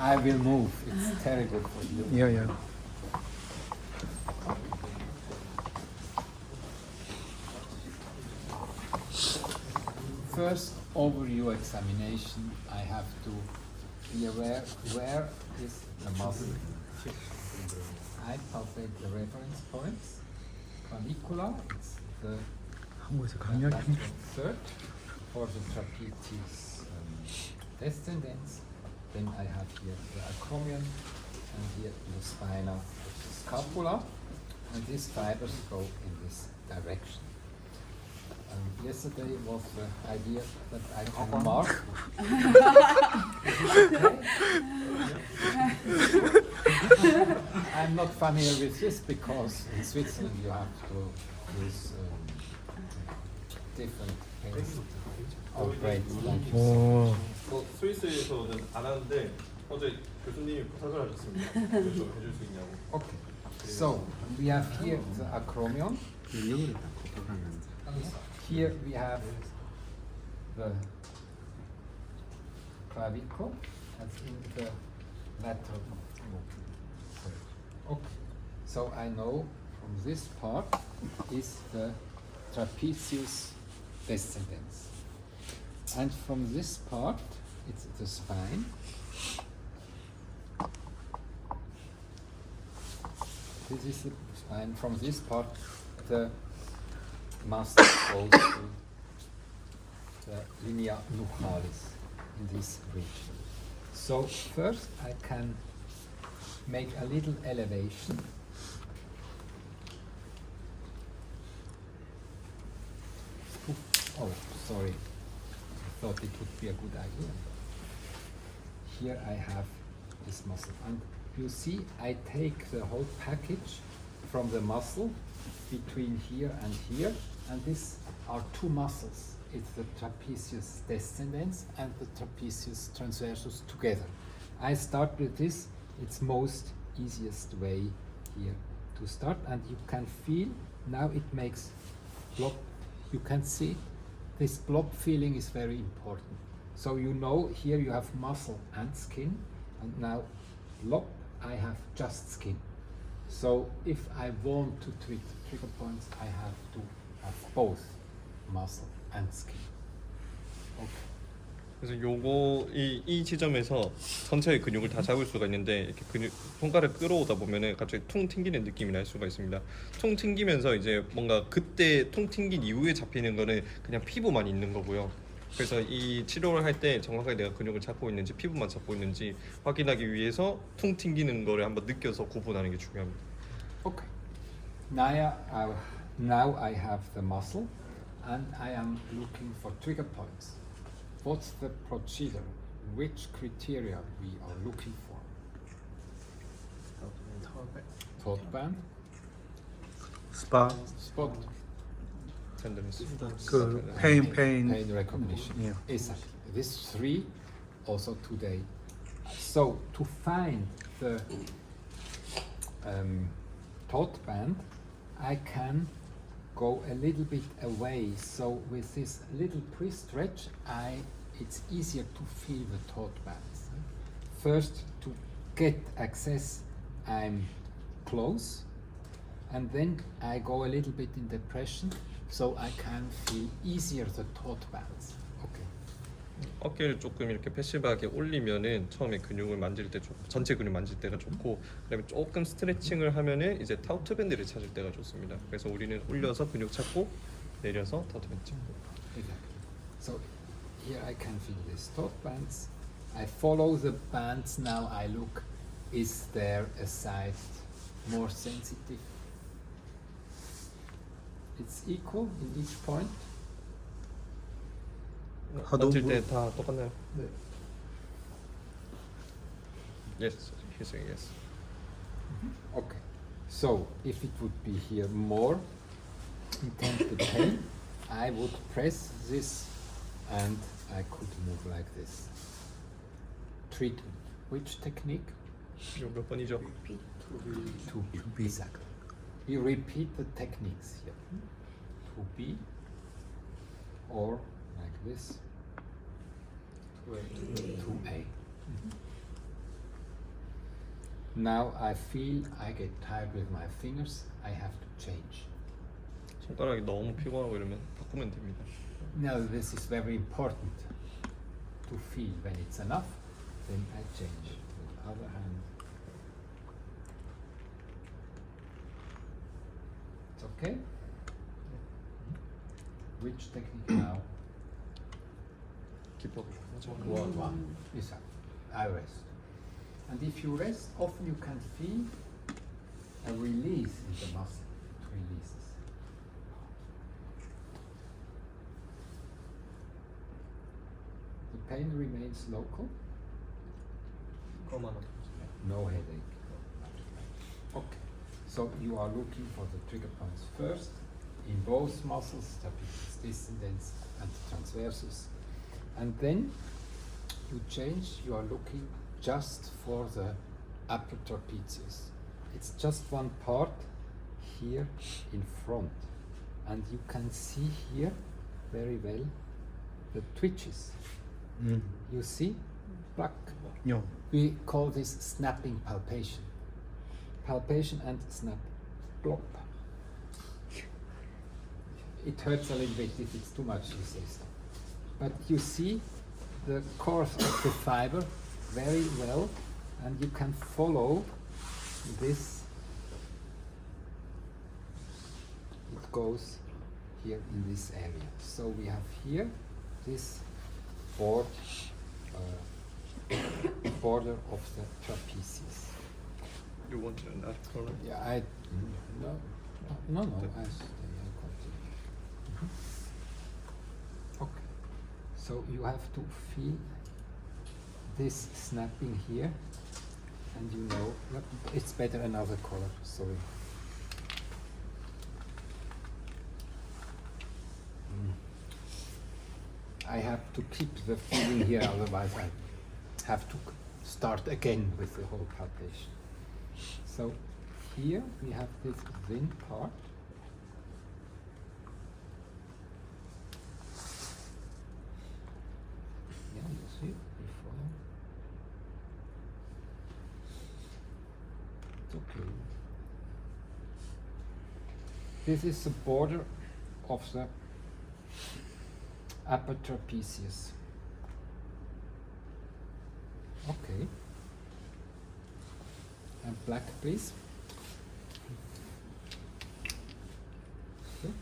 I will move. It's terrible for you. Yeah. First overview examination, I have to be aware where is the muscle. I palpate the reference points. Clavicular, it's the lateral third for the trapezius descendens. Then I have here the acromion and here the spina of the scapula, and these fibers go in this direction. Yesterday was the idea that I can mark. I'm not familiar with this because in Switzerland you have to use different pens or grades like you said. 스위스에서는 안 하는데 어제 교수님이 부탁을 하셨습니다. 좀 해줄 수 있냐고. Okay. So we have here the acromion. Here we have the clavicle that's in the lateral movement. Okay, so I know from this part is the trapezius descendens, and from this part it's the spine. This is the spine. From this part the muscle goes to the linea nuchalis in this region. So first I can make a little elevation. Oh, sorry. I thought it would be a good idea. Here I have this muscle, and you see I take the whole package from the muscle between here, and these are two muscles. It's the trapezius descendens and the trapezius transversus together. I start with this. It's most easiest way here to start, and you can feel now it makes blob. You can see this blob feeling is very important. So you know here you have muscle and skin, and now blob I have just skin. So if I want to treat trigger points, I have to have both muscle and skin. Okay. 그래서 이 지점에서 전체의 근육을 다 잡을 수가 있는데 이렇게 손가락을 끌어오다 보면은 갑자기 퉁 튕기는 느낌이 날 수가 있습니다. 퉁 튕기면서 이제 뭔가 그때 퉁 튕긴 이후에 잡히는 거는 그냥 피부만 있는 거고요. 그래서 이 치료를 할 때 정확하게 내가 근육을 잡고 있는지 피부만 잡고 있는지 확인하기 위해서 퉁 튕기는 거를 한번 느껴서 구분하는 게 중요합니다. Okay. Now I have the muscle, and I am looking for trigger points. What's the procedure? Which criteria we are looking for? Thought band, 스파, spot, tenderness. 그 pain. pain recognition. Yeah. Exactly. These three also today. So to find the thought band, I can go a little bit away. So with this little pre-stretch, it's easier to feel the thought bands. First, to get access, I'm close, and then I go a little bit in depression, so I can feel easier the thought bands. Okay. 어깨를 조금 이렇게 패시브하게 올리면은 처음에 근육을 만질 때 전체 근육 만질 때가 좋고, 그다음에 조금 스트레칭을 하면은 이제 타우트 밴드를 찾을 때가 좋습니다. 그래서 우리는 올려서 근육 찾고 내려서 타우트 밴드 찾고. Exactly. So here I can feel these thought bands. I follow the bands now. I look, is there a side more sensitive? It's equal in each point. 만질 때 다 똑같나요? 네. Yes, he's saying yes. Okay. So if it would be here more intense the pain, I would press this and I could move like this. Treatment. Which technique? 이거 몇 번이죠? 2B. Exactly. We repeat the techniques here. 2B or like this. 2A. Now I feel I get tired with my fingers. I have to change. 손가락이 너무 피곤하고 이러면 바꾸면 됩니다. Now this is very important to feel when it's enough. Then I change with the other hand. It's okay. Which technique now? 기뻐도 하죠. One. Yes, I rest. And if you rest, often you can feel a release in the muscle. It releases. The pain remains local. No headache. Okay. So you are looking for the trigger points first in both muscles, trapezius descendens and transversus. And then you change, you are looking just for the upper trapezius. It's just one part here in front. And you can see here very well the twitches. You see? Pluck. Yeah. We call this snapping palpation. Palpation and snap. Plop. It hurts a little bit if it's too much, you say so. But you see the course of the fiber very well, and you can follow this. It goes here in this area. So we have here this border of the trapezius. You want another corner? Yeah, I no. I continue. Okay, so you have to feel this snapping here, and you know it's better another color. Sorry. I have to keep the feeling here, otherwise I have to start again with the whole palpation. So here we have this thin part. Yeah, you see it before. It's okay. This is the border of the upper trapezius. Okay. And black, please. Okay.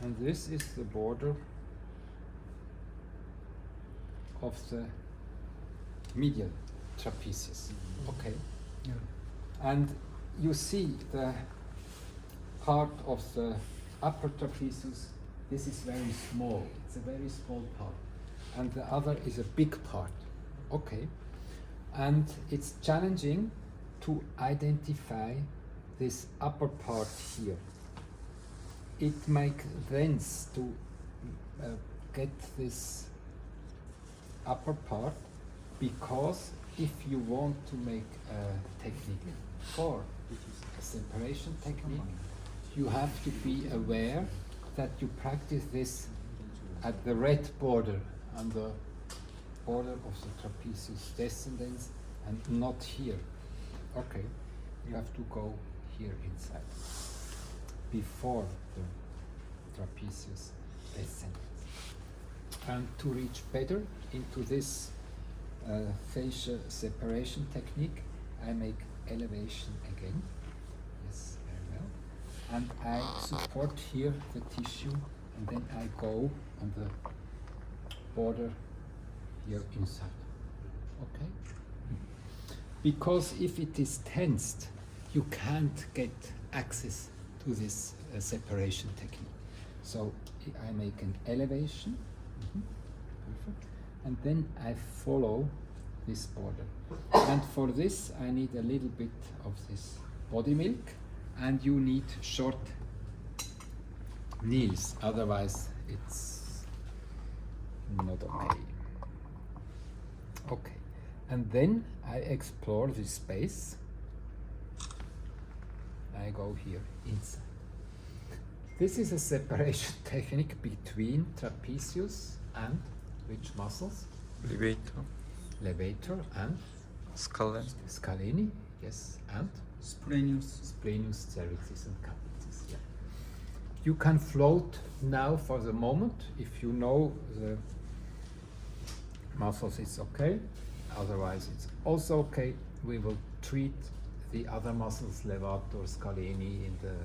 And this is the border of the medial trapezius. Okay. Yeah. And you see the part of the upper trapezius, this is very small. It's a very small part. And the other is a big part. Okay. And it's challenging to identify this upper part here. It makes sense to get this upper part, because if you want to make a technique for a separation technique, you have to be aware that you practice this at the red border, on the border of the trapezius descendens, and not here. Okay, you have to go here inside, before the trapezius descendens. And to reach better into this facial separation technique, I make elevation again. Yes, very well. And I support here the tissue, and then I go on the border here inside. Okay? Because if it is tensed, you can't get access to this separation technique. So I make an elevation. Perfect. And then I follow this border. And for this I need a little bit of this body milk, and you need short nails, otherwise it's not okay. Okay, and then I explore this space. I go here inside. This is a separation technique between trapezius and which muscles? Levator. levator and Scalene. scalene, yes, and Splenius. splenius, cervixis, and capitis. Yeah. You can float now for the moment. If you know the muscles, it's okay. Otherwise, it's also okay. We will treat the other muscles, levator, scalene, in the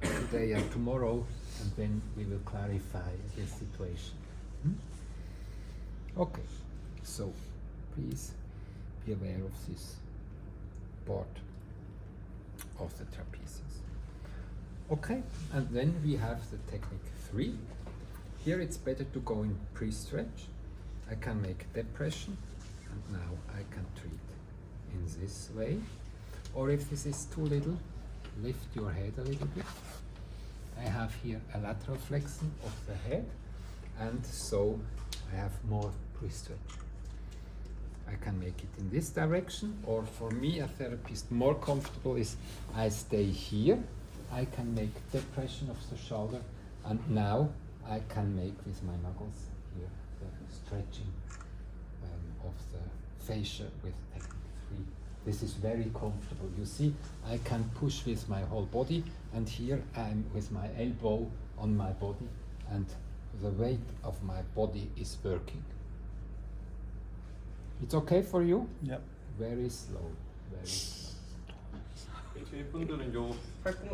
today and tomorrow, and then we will clarify the situation. Okay, so please be aware of this part of the trapezius. Okay, and then we have the technique 3. Here it's better to go in pre-stretch. I can make depression, and now I can treat in this way. Or if this is too little, lift your head a little bit. I have here a lateral flexion of the head, and so I have more pre-stretch. I can make it in this direction, or for me, a therapist, more comfortable is I stay here. I can make depression of the shoulder, and now I can make with my knuckles here the stretching of the fascia with technique 3. This is very comfortable. You see, I can push with my whole body, and here I'm with my elbow on my body, and the weight of my body is working. It's okay for you? Yep. Very slow, very slow. 저희 분들은 요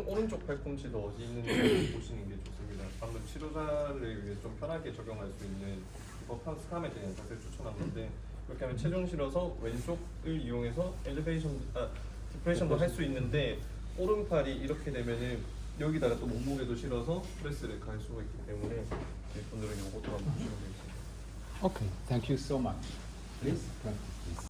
오른쪽 팔꿈치 더 어디 있는지 보시는 게 좋습니다. 방금 치료자를 위해 좀 편하게 적용할 수 있는 비법 스탐에 대한 자세를 추천한 건데, 이렇게 하면 체중 실어서 왼쪽을 이용해서 디프레션도 할 수 있는데, 오른팔이 이렇게 되면은 여기다가 또 몸무게도 실어서 프레스를 갈 수가 있기 때문에 저희 분들은 요것도 한번 보시면 되겠습니다. Okay, thank you so much. Please practice this.